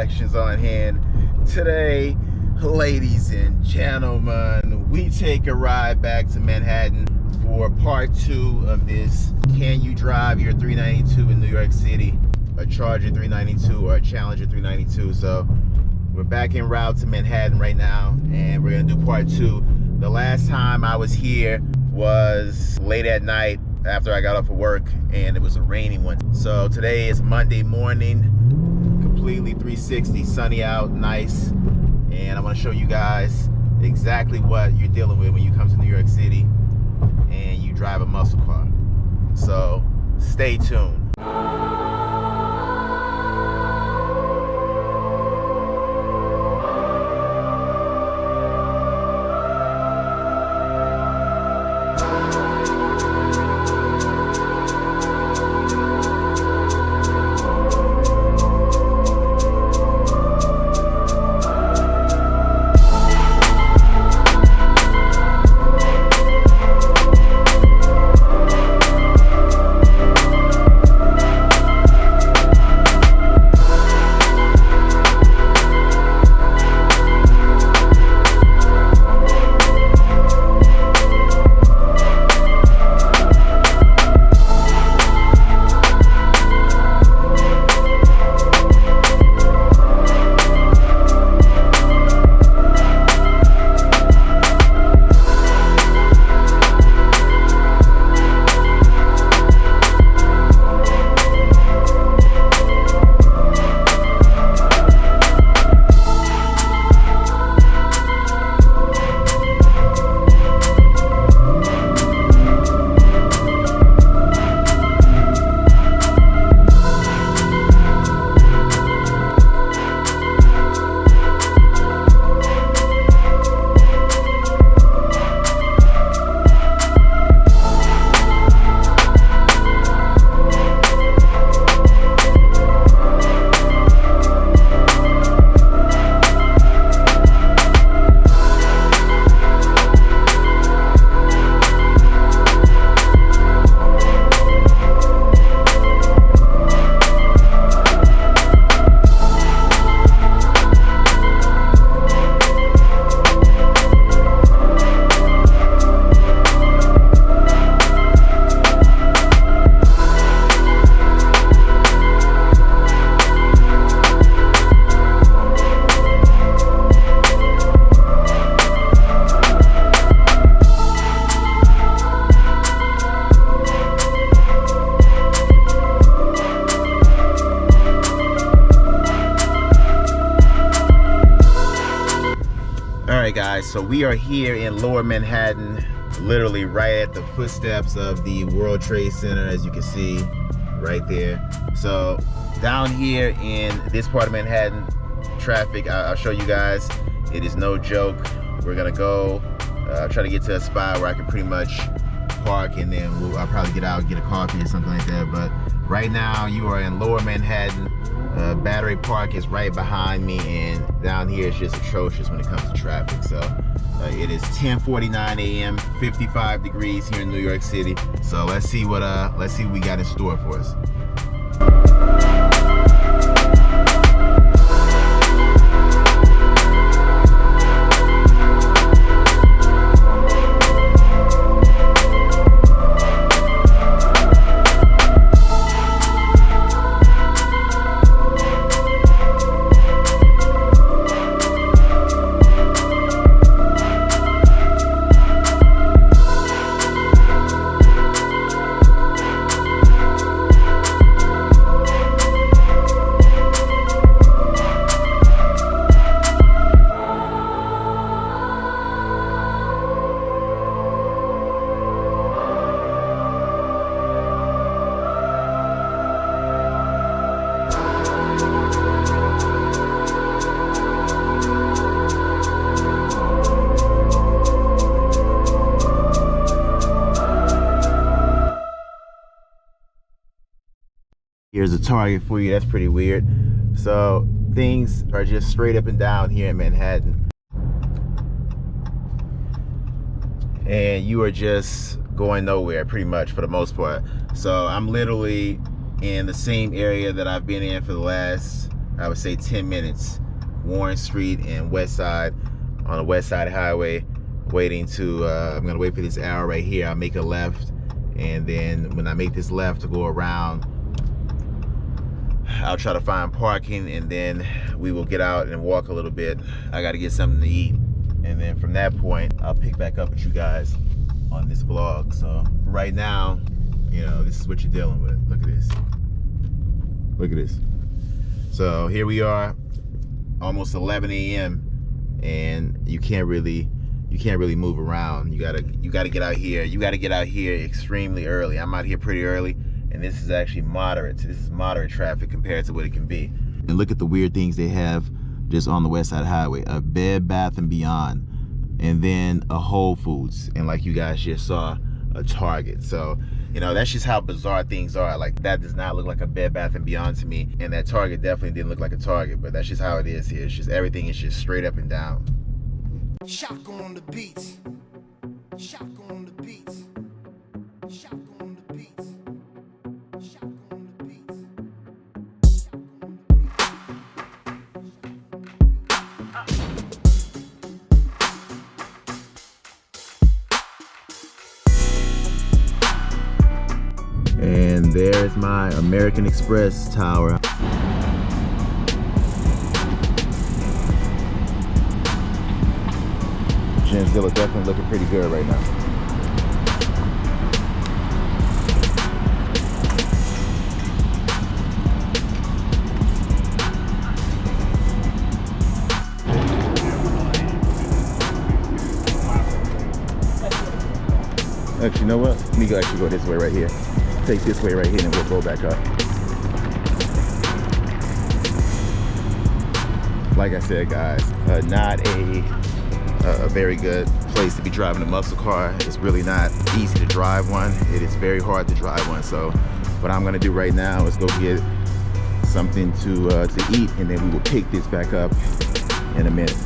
collections on hand. Today, ladies and gentlemen, we take a ride back to Manhattan for part 2 of this Can You Drive Your 392 in New York City, a Charger 392 or a Challenger 392. So we're back en route to Manhattan right now, and we're gonna do part 2. The last time I was here was late at night after I got off of work, and it was a rainy one. So today is Monday morning, completely 360, sunny out, nice. And I'm gonna show you guys exactly what you're dealing with when you come to New York City and you drive a muscle car. So stay tuned. Alright guys, so we are here in Lower Manhattan, literally right at the footsteps of the World Trade Center, as you can see right there. So down here in this part of Manhattan, traffic, I'll show you guys, it is no joke. We're gonna go try to get to a spot where I can pretty much park, and then I'll probably get out, get a coffee or something like that. But right now you are in Lower Manhattan. Battery Park is right behind me, and down here it's just atrocious when it comes to traffic. So it is 10:49 a.m., 55 degrees here in New York City. So let's see what we got in store for us. Here's a Target for you. That's pretty weird. So things are just straight up and down here in Manhattan, and you are just going nowhere pretty much for the most part. So I'm literally in the same area that I've been in for the last I would say 10 minutes. Warren Street and West Side, on the West Side Highway, waiting to, I'm gonna wait for this arrow right here. I'll make a left, and then when I make this left to go around, I'll try to find parking, and then we will get out and walk a little bit. I gotta get something to eat, and then from that point, I'll pick back up with you guys on this vlog. So right now, you know, this is what you're dealing with. Look at this. Look at this. So here we are, almost 11 a.m. and you can't really move around. You gotta get out here. You gotta get out here extremely early. I'm out here pretty early, and this is actually moderate. This is moderate traffic compared to what it can be. And look at the weird things they have just on the West Side Highway. A Bed Bath & Beyond, and then a Whole Foods, and like you guys just saw, a Target. So, you know, that's just how bizarre things are. Like, that does not look like a Bed Bath & Beyond to me, and that Target definitely didn't look like a Target, but that's just how it is here. It's just, everything is just straight up and down. Shotgun on the beats. Shotgun on the beats. Shotgun on the beats. Shotgun on the beats. And there's my American Express tower. Genzilla definitely looking pretty good right now. Actually, you know what? Let me actually go this way right here. Take this way right here, and we'll go back up. Like I said, guys, not a very good place to be driving a muscle car. It's really not easy to drive one. It is very hard to drive one. So what I'm gonna do right now is go get something to eat, and then we will pick this back up in a minute.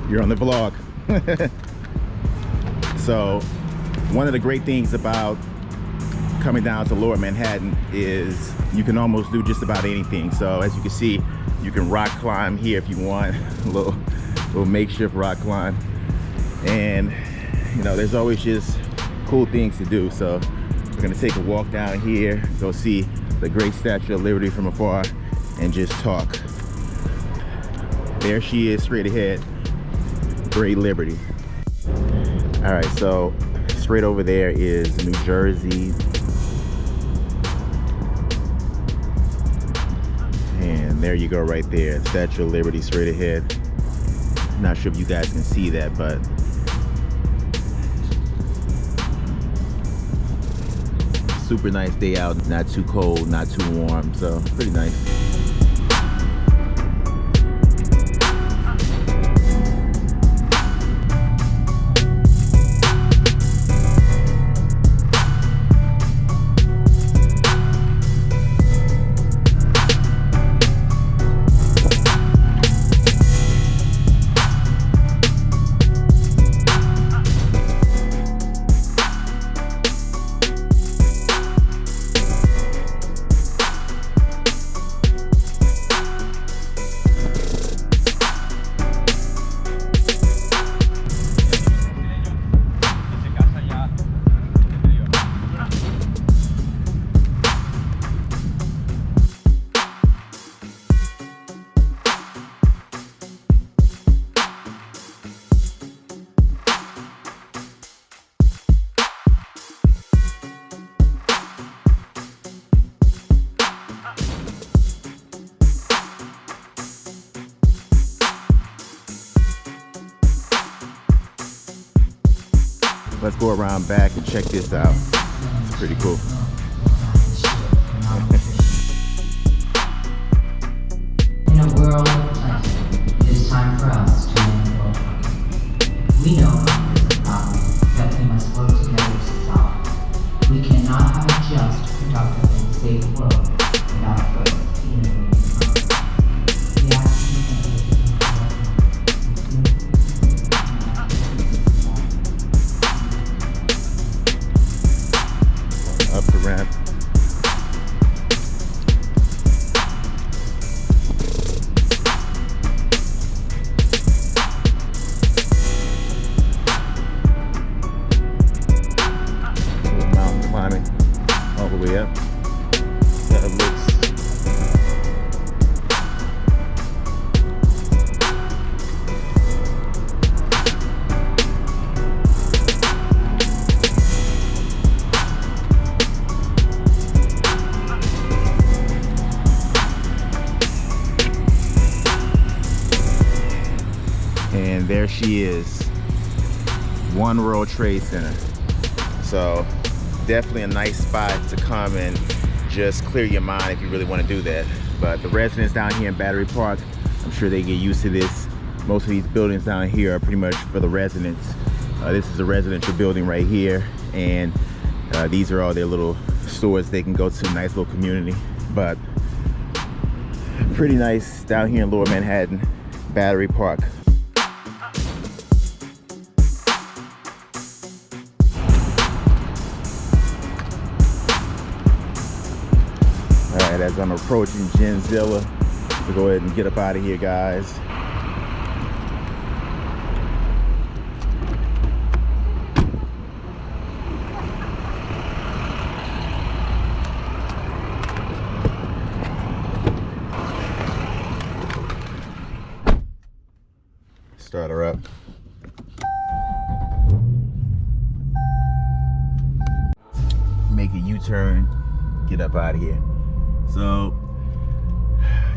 You're on the vlog. So one of the great things about coming down to Lower Manhattan is you can almost do just about anything. So as you can see, you can rock climb here if you want, a little makeshift rock climb, and you know, there's always just cool things to do. So we're gonna take a walk down here, go see the great Statue of Liberty from afar, and just talk. There she is, straight ahead. Great Liberty. All right, so straight over there is New Jersey. And there you go right there, Statue of Liberty straight ahead. Not sure if you guys can see that, but super nice day out, not too cold, not too warm, so pretty nice. let's go around back and check this out. It's pretty cool. In a world of plenty, it is time for us to end global. We know hunger is a problem that we must work together to solve. We cannot have a just, productive, and safe world without first eliminating hunger. The actions that we Up the ramp. Mountain climbing all the way up. That looks and there she is, One World Trade Center. So definitely a nice spot to come and just clear your mind if you really want to do that. But the residents down here in Battery Park, I'm sure they get used to this. Most of these buildings down here are pretty much for the residents. This is a residential building right here, and these are all their little stores they can go to. Nice little community, but pretty nice down here in Lower Manhattan, Battery Park. Alright, as I'm approaching Genzilla, we'll go ahead and get up out of here, guys. Start her up. Make a U-turn, get up out of here. So,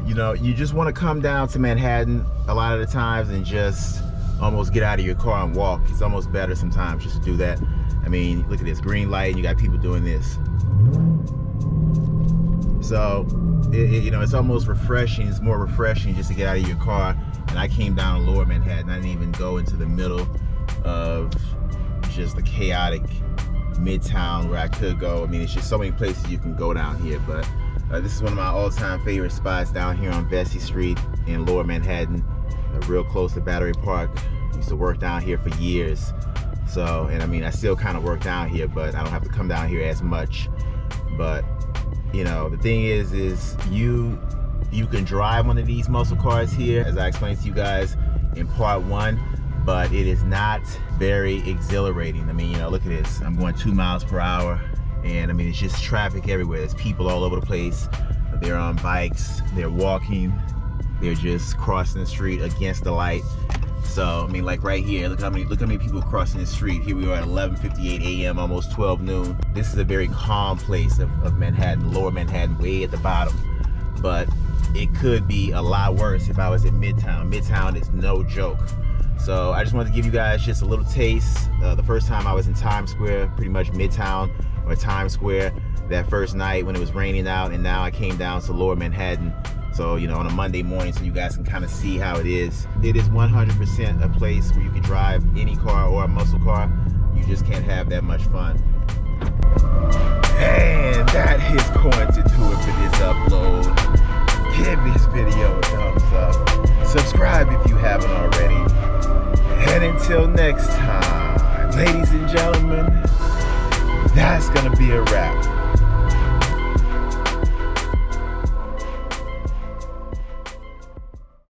you know, you just want to come down to Manhattan a lot of the times and just almost get out of your car and walk. It's almost better sometimes just to do that. I mean, look at this green light and you got people doing this. So, you know, it's almost refreshing. It's more refreshing just to get out of your car. And I came down to Lower Manhattan. I didn't even go into the middle of just the chaotic Midtown where I could go. I mean, it's just so many places you can go down here, but this is one of my all-time favorite spots down here on Vesey Street in Lower Manhattan, real close to Battery Park. I used to work down here for years. So, and I mean, I still kind of work down here, but I don't have to come down here as much. But, you know, the thing is you can drive one of these muscle cars here, as I explained to you guys in part 1, but it is not very exhilarating. I mean, you know, look at this. I'm going 2 miles per hour. And I mean, it's just traffic everywhere. There's people all over the place. They're on bikes, they're walking, they're just crossing the street against the light. So, I mean, like right here, look how many people crossing the street. Here we are at 11:58 a.m., almost 12 noon. This is a very calm place of Manhattan, Lower Manhattan, way at the bottom. But it could be a lot worse if I was in Midtown. Midtown is no joke. So I just wanted to give you guys just a little taste. The first time I was in Times Square, pretty much Midtown or Times Square, that first night when it was raining out, and now I came down to Lower Manhattan. So, you know, on a Monday morning, so you guys can kind of see how it is. It is 100% a place where you can drive any car or a muscle car. You just can't have that much fun. And that is going to do it for this upload. Give this video a thumbs up. Subscribe if you haven't already. And until next time, ladies and gentlemen, that's gonna be a wrap.